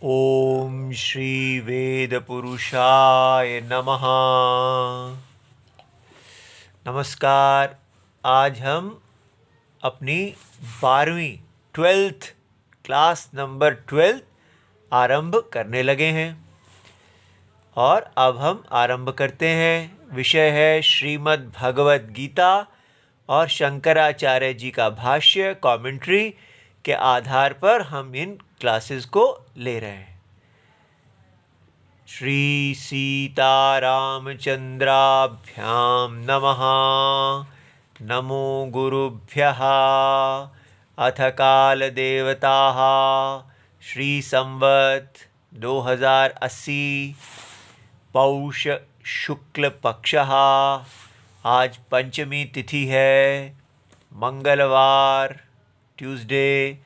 ओम श्री वेद पुरुषाय नमः। नमस्कार। आज हम अपनी 12वीं 12th क्लास नंबर 12 आरंभ करने लगे हैं और अब हम आरंभ करते हैं। विषय है श्रीमद् भगवद गीता और शंकराचार्य जी का भाष्य कमेंट्री के आधार पर हम इन क्लासेस को ले रहे हैं। श्री सीतारामचंद्राभ्याम नमः। नमो गुरुभ्यः। अथ काल देवताः श्री संवत् 2080 पौष शुक्ल पक्षः। आज पंचमी तिथि है, मंगलवार ट्यूसडे।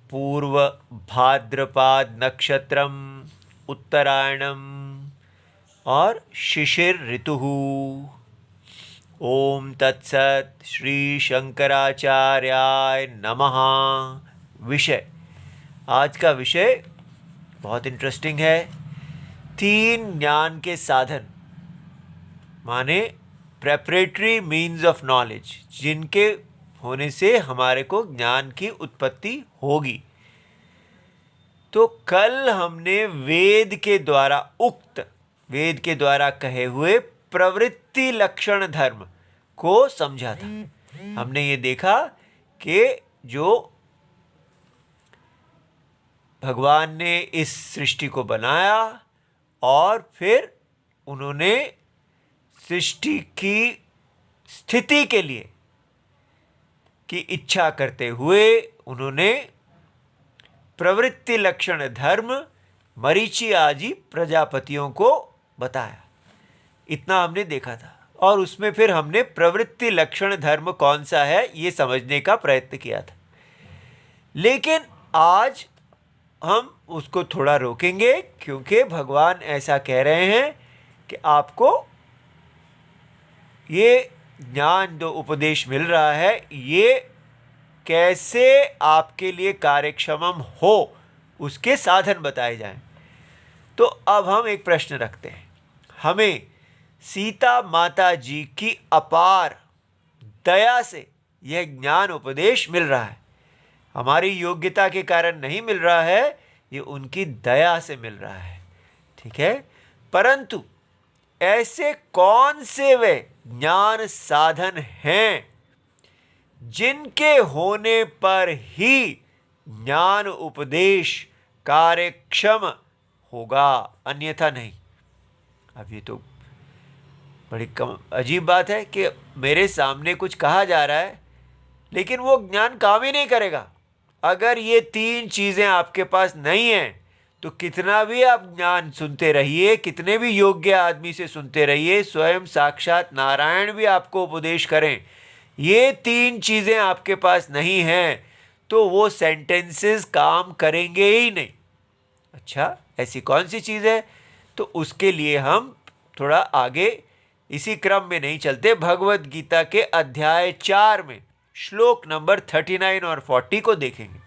पूर्व भाद्रपद नक्षत्रम उत्तरायणम और शिशिर ऋतु। ओम तत्सत। श्री शंकराचार्याय नमः। विषय, आज का विषय बहुत इंटरेस्टिंग है। 3 ज्ञान के साधन माने प्रेपरेटरी मीन्स ऑफ नॉलेज, जिनके होने से हमारे को ज्ञान की उत्पत्ति होगी। तो कल हमने वेद के द्वारा कहे हुए प्रवृत्ति लक्षण धर्म को समझा था। हमने ये देखा कि जो भगवान ने इस सृष्टि को बनाया और फिर उन्होंने सृष्टि की स्थिति के लिए की इच्छा करते हुए उन्होंने प्रवृत्ति लक्षण धर्म मरीचि आदि प्रजापतियों को बताया। इतना हमने देखा था और उसमें फिर हमने प्रवृत्ति लक्षण धर्म कौन सा है ये समझने का प्रयत्न किया था। लेकिन आज हम उसको थोड़ा रोकेंगे, क्योंकि भगवान ऐसा कह रहे हैं कि आपको ये ज्ञान जो उपदेश मिल रहा है ये कैसे आपके लिए कार्यक्षम हो, उसके साधन बताए जाएं। तो अब हम एक प्रश्न रखते हैं। हमें सीता माता जी की अपार दया से यह ज्ञान उपदेश मिल रहा है। हमारी योग्यता के कारण नहीं मिल रहा है, ये उनकी दया से मिल रहा है। ठीक है, परंतु ऐसे कौन से वे ज्ञान साधन हैं जिनके होने पर ही ज्ञान उपदेश कार्यक्षम होगा, अन्यथा नहीं। अब ये तो बड़ी अजीब बात है कि मेरे सामने कुछ कहा जा रहा है लेकिन वो ज्ञान काम ही नहीं करेगा। अगर ये 3 चीज़ें आपके पास नहीं हैं तो कितना भी आप ज्ञान सुनते रहिए, कितने भी योग्य आदमी से सुनते रहिए, स्वयं साक्षात नारायण भी आपको उपदेश करें, ये 3 चीज़ें आपके पास नहीं हैं तो वो सेंटेंसेस काम करेंगे ही नहीं। अच्छा, ऐसी कौन सी चीज़ है? तो उसके लिए हम थोड़ा आगे इसी क्रम में नहीं चलते, भगवद गीता के अध्याय 4 में श्लोक नंबर 39 और 40 को देखेंगे।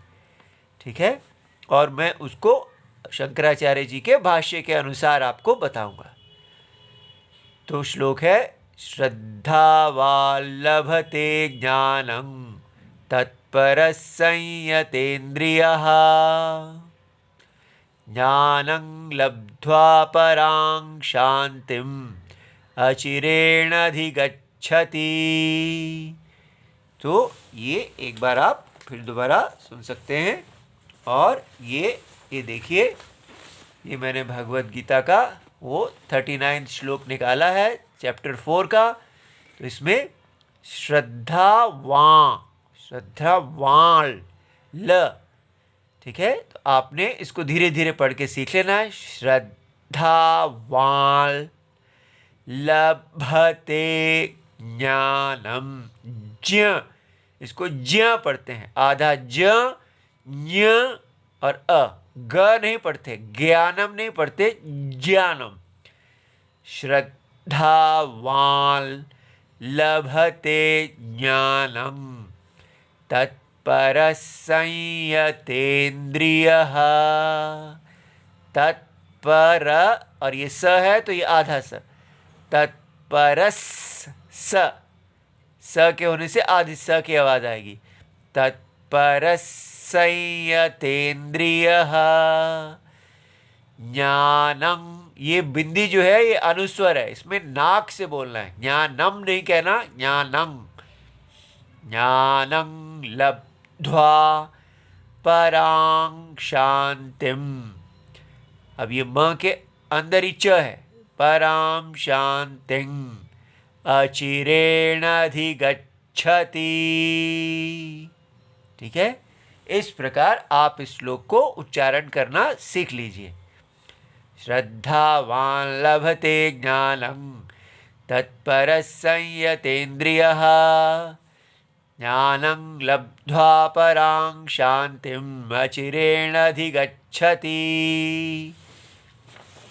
ठीक है, और मैं उसको शंकराचार्य जी के भाष्य के अनुसार आपको बताऊंगा। तो श्लोक है, श्रद्धावाल्लभते ज्ञानं तत्परः संयतेन्द्रियः ज्ञानं लब्ध्वा परां शांतिम् अचिरेण अधिगच्छति। तो ये एक बार आप फिर दोबारा सुन सकते हैं। और ये देखिए, ये मैंने भगवद गीता का वो 39 श्लोक निकाला है चैप्टर 4 का। तो इसमें श्रद्धावान ल, ठीक है, तो आपने इसको धीरे धीरे पढ़ के सीख लेना है। श्रद्धावान लभते ज्ञानम, ज्ञ, इसको ज्ञ पढ़ते हैं, आधा ज ज्ञ और ग नहीं पढ़ते, ज्ञानम नहीं पढ़ते, ज्ञानम। श्रद्धावान लभते ज्ञानम तत् तत्पर संयतेन्द्रियः। तत्पर, और ये स है तो ये आधा स, तत्परस स, स के होने से आधी स की आवाज आएगी। तत्पर संयतेन्द्रियः ज्ञानम, ये बिंदी जो है ये अनुस्वर है, इसमें नाक से बोलना है, ज्ञानम नहीं कहना, ज्ञानम। ज्ञानं लब्ध्वा परां शांतिम। अब ये म के अंदर ही च है, परां शांतिं अचिरेण अधिगच्छति। ठीक है, इस प्रकार आप इस श्लोक को उच्चारण करना सीख लीजिए। श्रद्धावान लभते ज्ञानं तत्पर संयतेन्द्रियः ज्ञानं लब्ध्वा परां शांतिम अचिरेण अधिगच्छति।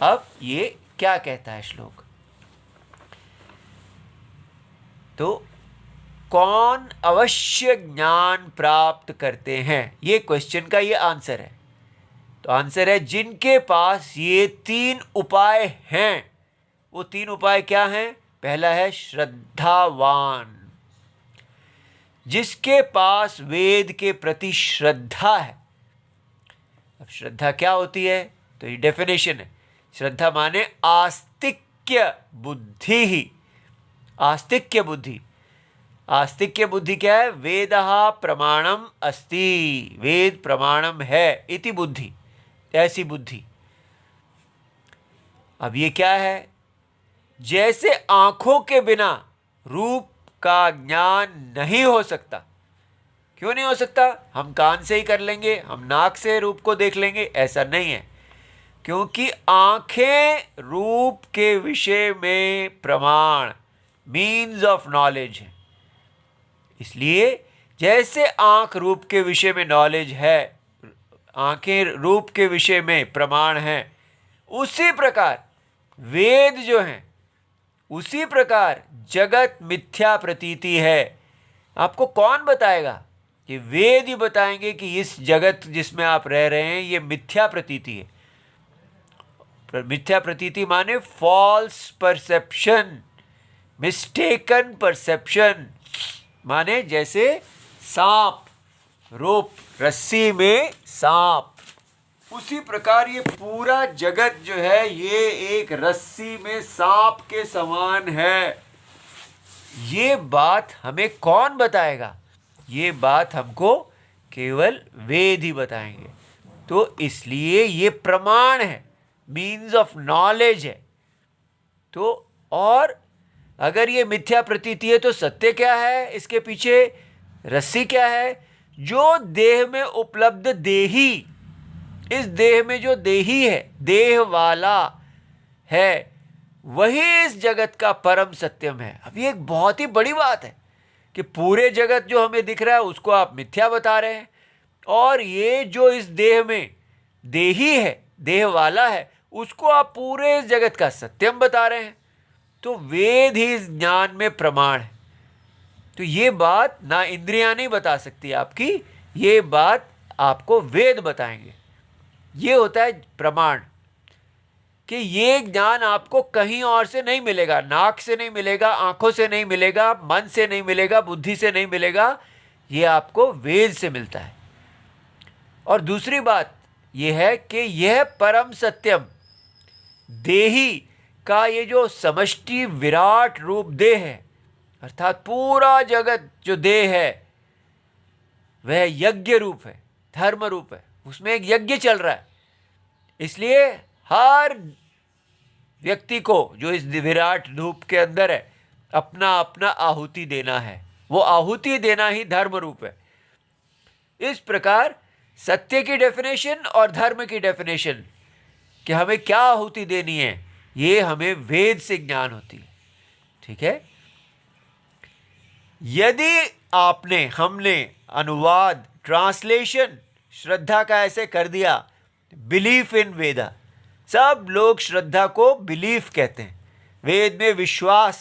अब ये क्या कहता है श्लोक? तो कौन अवश्य ज्ञान प्राप्त करते हैं, ये क्वेश्चन का ये आंसर है। तो आंसर है जिनके पास ये 3 उपाय हैं। वो 3 उपाय क्या हैं? पहला है श्रद्धावान, जिसके पास वेद के प्रति श्रद्धा है। अब श्रद्धा क्या होती है? तो ये डेफिनेशन है। श्रद्धा माने आस्तिक्य बुद्धि ही। आस्तिक्य बुद्धि, आस्तिक्य बुद्धि क्या है? वेदः प्रमाणम अस्ति, वेद प्रमाणम है इति बुद्धि, ऐसी बुद्धि। अब ये क्या है? जैसे आंखों के बिना रूप का ज्ञान नहीं हो सकता। क्यों नहीं हो सकता? हम कान से ही कर लेंगे, हम नाक से रूप को देख लेंगे, ऐसा नहीं है। क्योंकि आंखें रूप के विषय में प्रमाण, मीन्स ऑफ नॉलेज है। इसलिए जैसे आंख रूप के विषय में नॉलेज है, आंखें रूप के विषय में प्रमाण हैं, उसी प्रकार वेद जो हैं, उसी प्रकार जगत मिथ्या प्रतीति है। आपको कौन बताएगा? ये वेद ही बताएंगे कि इस जगत जिसमें आप रह रहे हैं ये मिथ्या प्रतीति है। मिथ्या प्रतीति माने फॉल्स परसेप्शन, मिस्टेकन परसेप्शन। माने जैसे सांप, रोप, रस्सी में सांप, उसी प्रकार ये पूरा जगत जो है ये एक रस्सी में सांप के समान है। ये बात हमें कौन बताएगा? ये बात हमको केवल वेद ही बताएंगे। तो इसलिए ये प्रमाण है, मीन्स ऑफ नॉलेज है। तो और अगर ये मिथ्या प्रतीति है तो सत्य क्या है? इसके पीछे रस्सी क्या है? जो देह में उपलब्ध देही, इस देह में जो देही है, देह वाला है, वही इस जगत का परम सत्यम है। अब ये एक बहुत ही बड़ी बात है कि पूरे जगत जो हमें दिख रहा है उसको आप मिथ्या बता रहे हैं, और ये जो इस देह में देही है, देह वाला है, उसको आप पूरे इस जगत का सत्यम बता रहे हैं। तो वेद ही इस ज्ञान में प्रमाण है। तो ये बात ना इंद्रियां नहीं बता सकती आपकी, ये बात आपको वेद बताएंगे। ये होता है प्रमाण कि ये ज्ञान आपको कहीं और से नहीं मिलेगा, नाक से नहीं मिलेगा, आंखों से नहीं मिलेगा, मन से नहीं मिलेगा, बुद्धि से नहीं मिलेगा, ये आपको वेद से मिलता है। और दूसरी बात यह है कि यह परम सत्यम देही का ये जो समष्टि विराट रूप देह है, अर्थात पूरा जगत जो देह है वह यज्ञ रूप है, धर्म रूप है, उसमें एक यज्ञ चल रहा है। इसलिए हर व्यक्ति को जो इस विराट रूप के अंदर है अपना अपना आहुति देना है। वो आहुति देना ही धर्म रूप है। इस प्रकार सत्य की डेफिनेशन और धर्म की डेफिनेशन कि हमें क्या आहुति देनी है, ये हमें वेद से ज्ञान होती है। ठीक है। यदि हमने अनुवाद, ट्रांसलेशन श्रद्धा का ऐसे कर दिया, बिलीफ इन वेदा, सब लोग श्रद्धा को बिलीफ कहते हैं, वेद में विश्वास।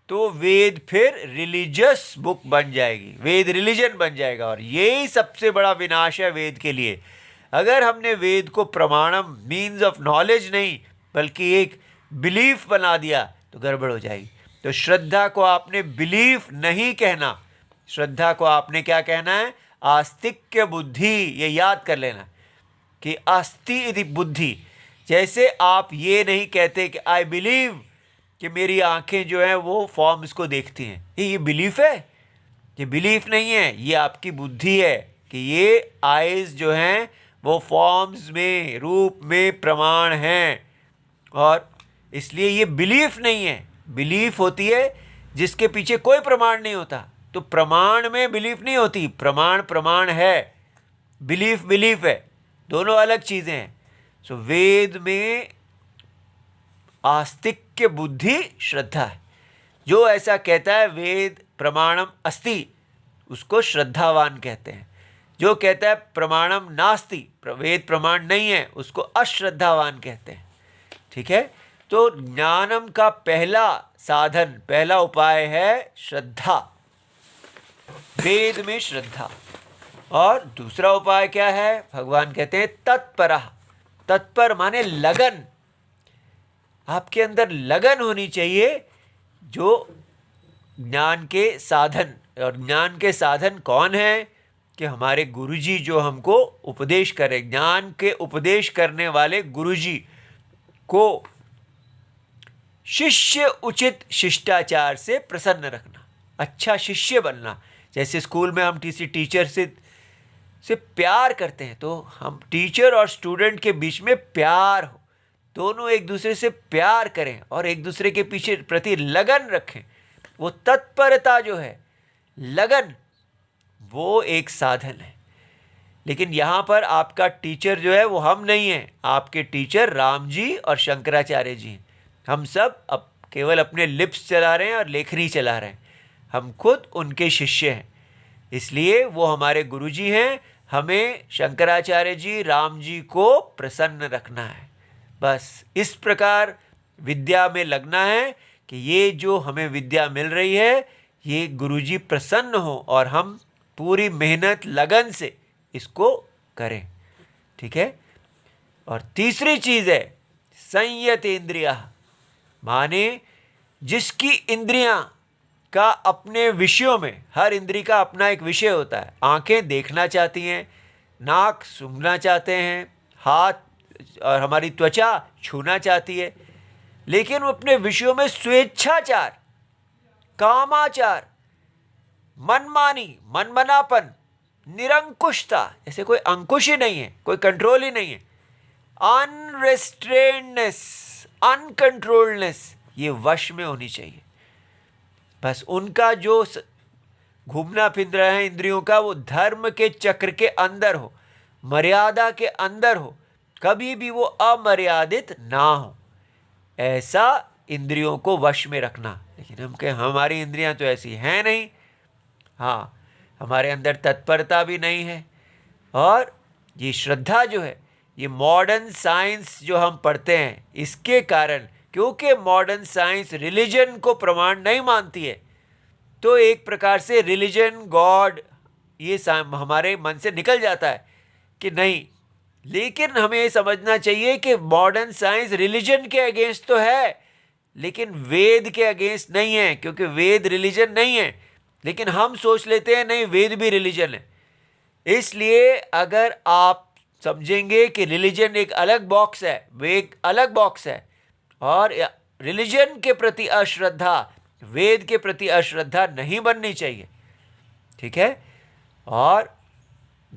तो वेद फिर रिलीजियस बुक बन जाएगी, वेद रिलीजन बन जाएगा। और यही सबसे बड़ा विनाश है वेद के लिए। अगर हमने वेद को प्रमाणम मीन्स ऑफ नॉलेज नहीं बल्कि एक बिलीफ बना दिया तो गड़बड़ हो जाएगी। तो श्रद्धा को आपने बिलीफ नहीं कहना, श्रद्धा को आपने क्या कहना है? आस्तिक्य बुद्धि। ये याद कर लेना कि अस्ति इति बुद्धि। जैसे आप ये नहीं कहते कि आई बिलीव कि मेरी आंखें जो हैं वो फॉर्म्स को देखती हैं, ये बिलीफ है? ये बिलीफ नहीं है, ये आपकी बुद्धि है कि ये आइज़ जो हैं वो फॉर्म्स में, रूप में प्रमाण हैं, और इसलिए ये बिलीफ नहीं है। बिलीफ होती है जिसके पीछे कोई प्रमाण नहीं होता। तो प्रमाण में बिलीफ नहीं होती, प्रमाण प्रमाण है, बिलीफ बिलीफ है, दोनों अलग चीज़ें हैं। सो वेद में आस्तिक्य बुद्धि श्रद्धा है। जो ऐसा कहता है वेद प्रमाणम अस्ति, उसको श्रद्धावान कहते हैं। जो कहता है प्रमाणम नास्ति, वेद प्रमाण नहीं है, उसको अश्रद्धावान कहते हैं। ठीक है। तो ज्ञानम का पहला साधन, पहला उपाय है श्रद्धा, वेद में श्रद्धा। और दूसरा उपाय क्या है? भगवान कहते हैं तत्परः। तत्पर माने लगन। आपके अंदर लगन होनी चाहिए जो ज्ञान के साधन। और ज्ञान के साधन कौन है? कि हमारे गुरुजी जो हमको उपदेश करें। ज्ञान के उपदेश करने वाले गुरुजी को शिष्य उचित शिष्टाचार से प्रसन्न रखना, अच्छा शिष्य बनना। जैसे स्कूल में हम किसी टीचर से प्यार करते हैं, तो हम टीचर और स्टूडेंट के बीच में प्यार हो, दोनों एक दूसरे से प्यार करें और एक दूसरे के पीछे प्रति लगन रखें। वो तत्परता जो है, लगन, वो एक साधन है। लेकिन यहाँ पर आपका टीचर जो है वो हम नहीं हैं, आपके टीचर राम जी और शंकराचार्य जी हैं। हम सब अब केवल अपने लिप्स चला रहे हैं और लेखनी चला रहे हैं, हम खुद उनके शिष्य हैं। इसलिए वो हमारे गुरुजी हैं। हमें शंकराचार्य जी, राम जी को प्रसन्न रखना है। बस इस प्रकार विद्या में लगना है कि ये जो हमें विद्या मिल रही है, ये गुरुजी प्रसन्न हो और हम पूरी मेहनत लगन से इसको करें। ठीक है। और तीसरी चीज़ है संयत इंद्रिया, माने जिसकी इंद्रियां का अपने विषयों में, हर इंद्री का अपना एक विषय होता है। आंखें देखना चाहती हैं, नाक सूंघना चाहते हैं, हाथ और हमारी त्वचा छूना चाहती है, लेकिन वो अपने विषयों में स्वेच्छाचार, कामाचार, मनमानी, मनमनापन, निरंकुशता, जैसे कोई अंकुश ही नहीं है, कोई कंट्रोल ही नहीं है, अनरेस्ट्रेन्डनेस, अनकंट्रोल्डनेस, ये वश में होनी चाहिए। बस उनका जो घूमना फिरना है इंद्रियों का, वो धर्म के चक्र के अंदर हो, मर्यादा के अंदर हो, कभी भी वो अमर्यादित ना हो, ऐसा इंद्रियों को वश में रखना। लेकिन हम कहें हमारी इंद्रियां तो ऐसी हैं नहीं, हाँ, हमारे अंदर तत्परता भी नहीं है। और ये श्रद्धा जो है, ये मॉडर्न साइंस जो हम पढ़ते हैं, इसके कारण, क्योंकि मॉडर्न साइंस रिलीजन को प्रमाण नहीं मानती है, तो एक प्रकार से रिलीजन, गॉड, ये हमारे मन से निकल जाता है कि नहीं। लेकिन हमें ये समझना चाहिए कि मॉडर्न साइंस रिलीजन के अगेंस्ट तो है, लेकिन वेद के अगेंस्ट नहीं है, क्योंकि वेद रिलीजन नहीं है। लेकिन हम सोच लेते हैं नहीं, वेद भी रिलीजन है। इसलिए अगर आप समझेंगे कि रिलीजन एक अलग बॉक्स है, वेद अलग बॉक्स है, और रिलीजन के प्रति अश्रद्धा, वेद के प्रति अश्रद्धा नहीं बननी चाहिए। ठीक है। और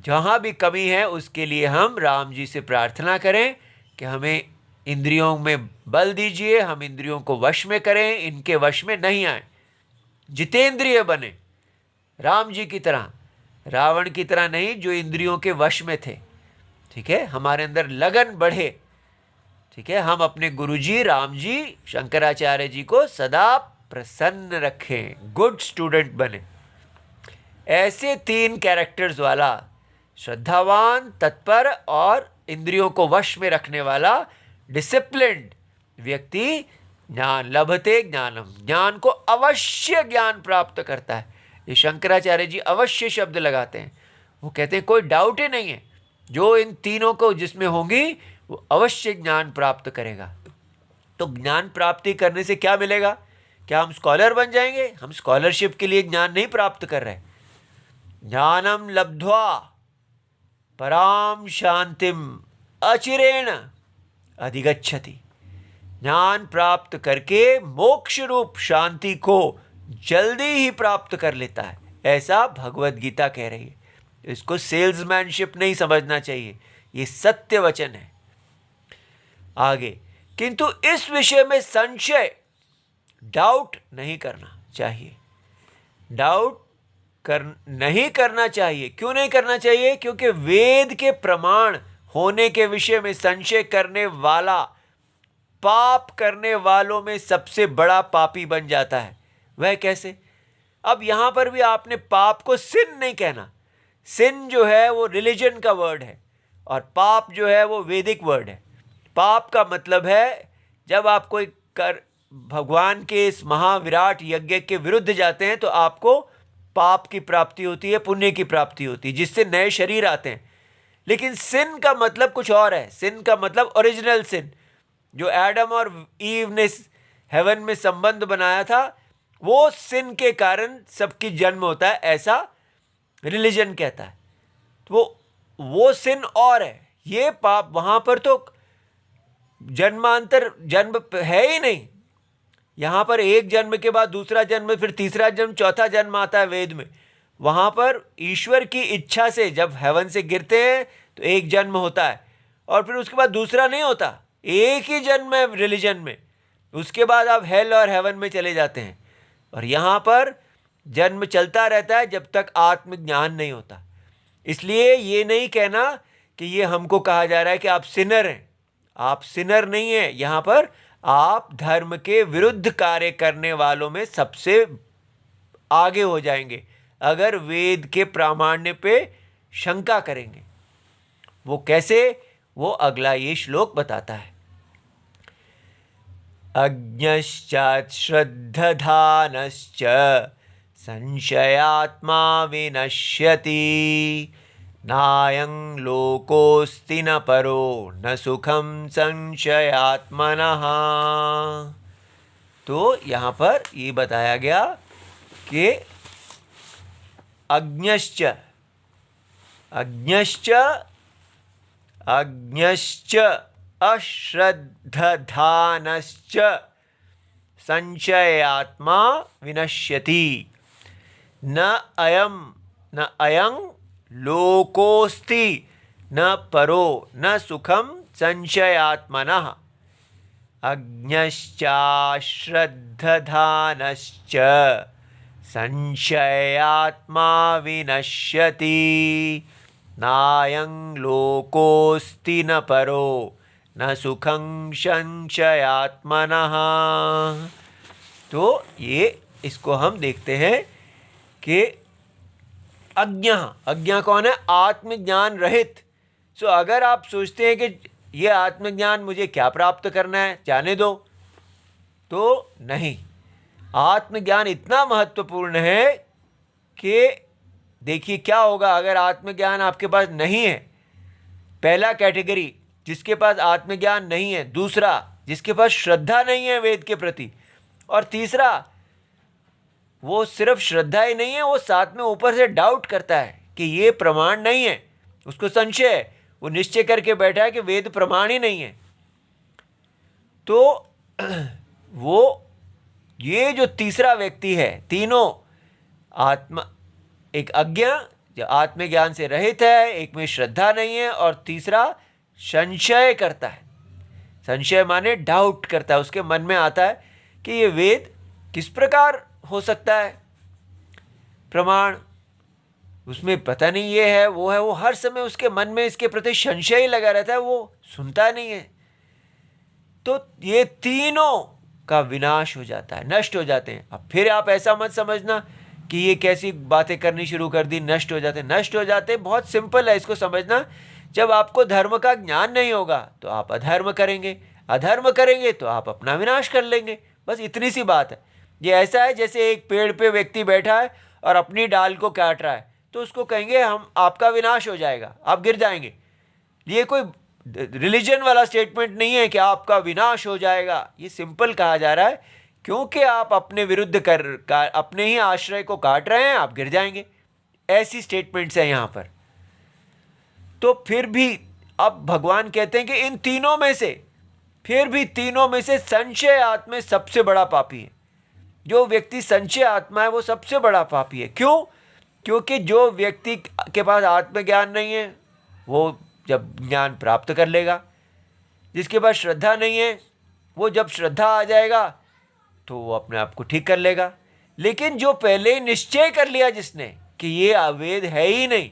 जहाँ भी कमी है उसके लिए हम राम जी से प्रार्थना करें कि हमें इंद्रियों में बल दीजिए, हम इंद्रियों को वश में करें, इनके वश में नहीं आए, जितेंद्रिय बने, राम जी की तरह, रावण की तरह नहीं जो इंद्रियों के वश में थे। ठीक है। हमारे अंदर लगन बढ़े। ठीक है। हम अपने गुरुजी राम जी, शंकराचार्य जी को सदा प्रसन्न रखें, गुड स्टूडेंट बने। ऐसे 3 कैरेक्टर्स वाला, श्रद्धावान, तत्पर और इंद्रियों को वश में रखने वाला डिसिप्लिन्ड व्यक्ति ज्ञान लभते ज्ञानम, ज्ञान को अवश्य ज्ञान प्राप्त करता है। ये शंकराचार्य जी अवश्य शब्द लगाते हैं। वो कहते हैं कोई डाउट ही नहीं है, जो इन तीनों को जिसमें होंगी वो अवश्य ज्ञान प्राप्त करेगा। तो ज्ञान प्राप्ति करने से क्या मिलेगा? क्या हम स्कॉलर बन जाएंगे? हम स्कॉलरशिप के लिए ज्ञान नहीं प्राप्त कर रहे। ज्ञानम लब्ध्वा पराम शांतिम अचिरेण अधिगच्छति, ज्ञान प्राप्त करके मोक्ष रूप शांति को जल्दी ही प्राप्त कर लेता है, ऐसा भगवत गीता कह रही है। इसको सेल्समैनशिप नहीं समझना चाहिए, ये सत्य वचन है। आगे, किंतु इस विषय में संशय, डाउट नहीं करना चाहिए। डाउट नहीं करना चाहिए। क्यों नहीं करना चाहिए? क्योंकि वेद के प्रमाण होने के विषय में संशय करने वाला पाप करने वालों में सबसे बड़ा पापी बन जाता है। वह कैसे? अब यहां पर भी आपने पाप को सिन नहीं कहना। सिन जो है वो रिलीजन का वर्ड है और पाप जो है वो वैदिक वर्ड है। पाप का मतलब है जब आप कोई कर भगवान के इस महाविराट यज्ञ के विरुद्ध जाते हैं तो आपको पाप की प्राप्ति होती है, पुण्य की प्राप्ति होती है, जिससे नए शरीर आते हैं। लेकिन सिन का मतलब कुछ और है। सिन का मतलब ओरिजिनल सिन, जो एडम और ईव ने हेवन में संबंध बनाया था, वो सिन के कारण सबकी जन्म होता है, ऐसा रिलीजन कहता है। तो वो सिन और है, ये पाप। वहां पर तो जन्मांतर जन्म है ही नहीं। यहां पर एक जन्म के बाद दूसरा जन्म, फिर तीसरा जन्म, चौथा जन्म आता है वेद में। वहां पर ईश्वर की इच्छा से जब हेवन से गिरते हैं तो एक जन्म होता है और फिर उसके बाद दूसरा नहीं होता, एक ही जन्म है रिलीजन में। उसके बाद आप हेल और हेवन में चले जाते हैं। और यहाँ पर जन्म चलता रहता है जब तक आत्मज्ञान नहीं होता। इसलिए ये नहीं कहना कि ये हमको कहा जा रहा है कि आप सिनर हैं। आप सिनर नहीं हैं। यहाँ पर आप धर्म के विरुद्ध कार्य करने वालों में सबसे आगे हो जाएंगे अगर वेद के प्रामाण्य पे शंका करेंगे। वो कैसे? वो अगला ये श्लोक बताता है। अज्ञश्चात् श्रद्धधानश्च संशयात्मा विनश्यति, नायं लोकोस्ति न परो न सुखम संशयात्मनः। तो यहाँ पर ये बताया गया कि अज्ञश्च अश्रद्धधानश्च संशयात्मा विनश्यति, न अयं लोकोस्ति न परो न सुखम संशयात्मनः। अज्ञश्चाश्रद्धधानश्च संशयात्मा विनश्यति, नायं लोकोस्ति न परो न सुखं संशयात्मनः। तो ये इसको हम देखते हैं कि अज्ञा कौन है? आत्मज्ञान रहित। सो अगर आप सोचते हैं कि ये आत्मज्ञान मुझे क्या प्राप्त करना है, जाने दो, तो नहीं। आत्मज्ञान इतना महत्वपूर्ण है कि देखिए क्या होगा अगर आत्मज्ञान आपके पास नहीं है। पहला कैटेगरी जिसके पास आत्मज्ञान नहीं है, दूसरा जिसके पास श्रद्धा नहीं है वेद के प्रति, और तीसरा वो सिर्फ श्रद्धा ही नहीं है, वो साथ में ऊपर से डाउट करता है कि ये प्रमाण नहीं है। उसको संशय है, वो निश्चय करके बैठा है कि वेद प्रमाण ही नहीं है। तो वो ये जो तीसरा व्यक्ति है, तीनों एक अज्ञ जो आत्मज्ञान से रहित है, एक में श्रद्धा नहीं है, और तीसरा संशय करता है। संशय माने डाउट करता है। उसके मन में आता है कि ये वेद किस प्रकार हो सकता है प्रमाण, उसमें पता नहीं ये है वो है। वो हर समय उसके मन में इसके प्रति संशय ही लगा रहता है, वो सुनता नहीं है। तो ये तीनों का विनाश हो जाता है, नष्ट हो जाते हैं। अब फिर आप ऐसा मत समझना कि ये कैसी बातें करनी शुरू कर दी, नष्ट हो जाते। नष्ट हो जाते बहुत सिंपल है इसको समझना। जब आपको धर्म का ज्ञान नहीं होगा तो आप अधर्म करेंगे, अधर्म करेंगे तो आप अपना विनाश कर लेंगे। बस इतनी सी बात है। ये ऐसा है जैसे एक पेड़ पे व्यक्ति बैठा है और अपनी डाल को काट रहा है, तो उसको कहेंगे हम आपका विनाश हो जाएगा, आप गिर जाएंगे। ये कोई रिलीजन वाला स्टेटमेंट नहीं है कि आपका विनाश हो जाएगा। ये सिंपल कहा जा रहा है क्योंकि आप अपने विरुद्ध अपने ही आश्रय को काट रहे हैं, आप गिर जाएंगे। ऐसी स्टेटमेंट्स हैं यहाँ पर। तो फिर भी अब भगवान कहते हैं कि इन तीनों में से, फिर भी तीनों में से संशय आत्मा सबसे बड़ा पापी है। जो व्यक्ति संशय आत्मा है वो सबसे बड़ा पापी है। क्यों? क्योंकि जो व्यक्ति के पास आत्मज्ञान नहीं है वो जब ज्ञान प्राप्त कर लेगा, जिसके पास श्रद्धा नहीं है वो जब श्रद्धा आ जाएगा तो वो अपने आप को ठीक कर लेगा। लेकिन जो पहले ही निश्चय कर लिया जिसने कि ये अवैध है ही नहीं,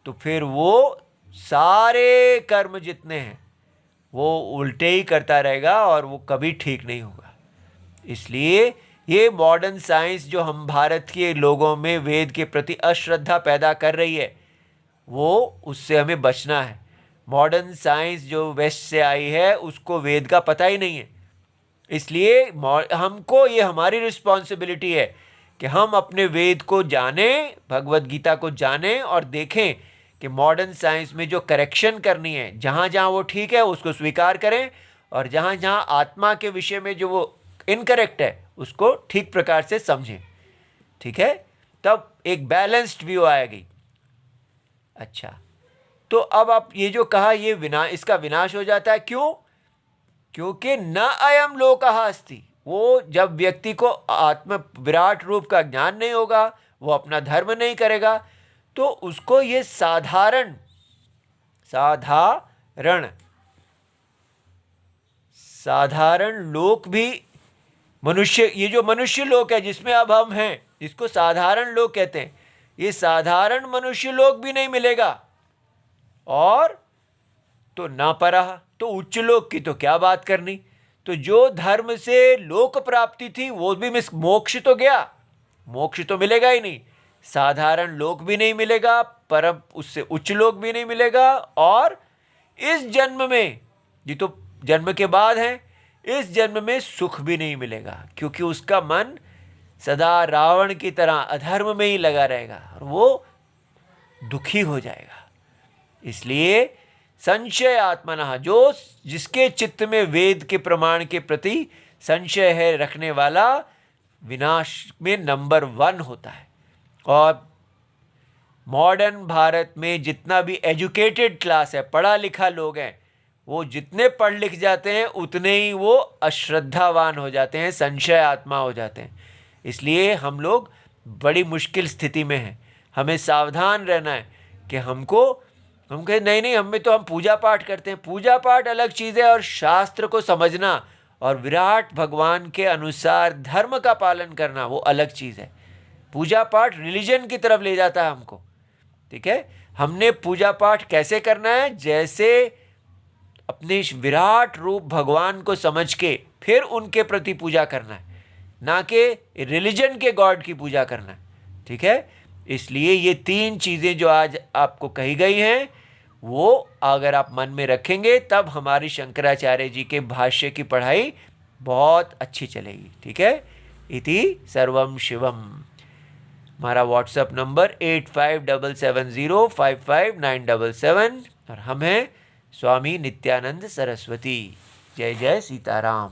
तो फिर वो सारे कर्म जितने हैं वो उल्टे ही करता रहेगा और वो कभी ठीक नहीं होगा। इसलिए ये मॉडर्न साइंस जो हम भारत के लोगों में वेद के प्रति अश्रद्धा पैदा कर रही है, वो उससे हमें बचना है। मॉडर्न साइंस जो वेस्ट से आई है उसको वेद का पता ही नहीं है। इसलिए हमको ये हमारी रिस्पॉन्सिबिलिटी है कि हम अपने वेद को जानें, भगवत गीता को जानें और देखें कि मॉडर्न साइंस में जो करेक्शन करनी है, जहाँ जहाँ वो ठीक है उसको स्वीकार करें, और जहाँ जहाँ आत्मा के विषय में जो वो इनकरेक्ट है उसको ठीक प्रकार से समझें। ठीक है, तब एक बैलेंस्ड व्यू आएगी। अच्छा, तो अब आप ये जो कहा ये इसका विनाश हो जाता है। क्यों? क्योंकि न अयम लोकः अस्ति। वो जब व्यक्ति को आत्म विराट रूप का ज्ञान नहीं होगा, वो अपना धर्म नहीं करेगा, तो उसको ये साधारण लोक भी, मनुष्य, ये जो मनुष्य लोक है जिसमें अब हम हैं, इसको साधारण लोक कहते हैं। ये साधारण मनुष्य लोक भी नहीं मिलेगा, और तो ना परह, तो उच्च लोक की तो क्या बात करनी। तो जो धर्म से लोक प्राप्ति थी वो भी मोक्ष तो गया, मोक्ष तो मिलेगा ही नहीं, साधारण लोक भी नहीं मिलेगा, परम उससे उच्च लोक भी नहीं मिलेगा, और इस जन्म में, ये तो जन्म के बाद है, इस जन्म में सुख भी नहीं मिलेगा, क्योंकि उसका मन सदा रावण की तरह अधर्म में ही लगा रहेगा और वो दुखी हो जाएगा। इसलिए संशय आत्मनः, जो जिसके चित्त में वेद के प्रमाण के प्रति संशय है रखने वाला, विनाश में नंबर 1 होता है। और मॉडर्न भारत में जितना भी एजुकेटेड क्लास है, पढ़ा लिखा लोग हैं, वो जितने पढ़ लिख जाते हैं उतने ही वो अश्रद्धावान हो जाते हैं, संशय आत्मा हो जाते हैं। इसलिए हम लोग बड़ी मुश्किल स्थिति में हैं। हमें सावधान रहना है कि हम कहे नहीं, हमें तो हम पूजा पाठ करते हैं। पूजा पाठ अलग चीज़ है, और शास्त्र को समझना और विराट भगवान के अनुसार धर्म का पालन करना वो अलग चीज़ है। पूजा पाठ रिलीजन की तरफ ले जाता है हमको। ठीक है, हमने पूजा पाठ कैसे करना है? जैसे अपने विराट रूप भगवान को समझ के फिर उनके प्रति पूजा करना है, ना कि रिलीजन के गॉड की पूजा करना है। ठीक है, इसलिए ये 3 चीज़ें जो आज आपको कही गई हैं, वो अगर आप मन में रखेंगे तब हमारी शंकराचार्य जी के भाष्य की पढ़ाई बहुत अच्छी चलेगी। ठीक है, इति सर्वम शिवम। हमारा व्हाट्सएप नंबर 8577055977, और हम हैं स्वामी नित्यानंद सरस्वती। जय जय सीताराम।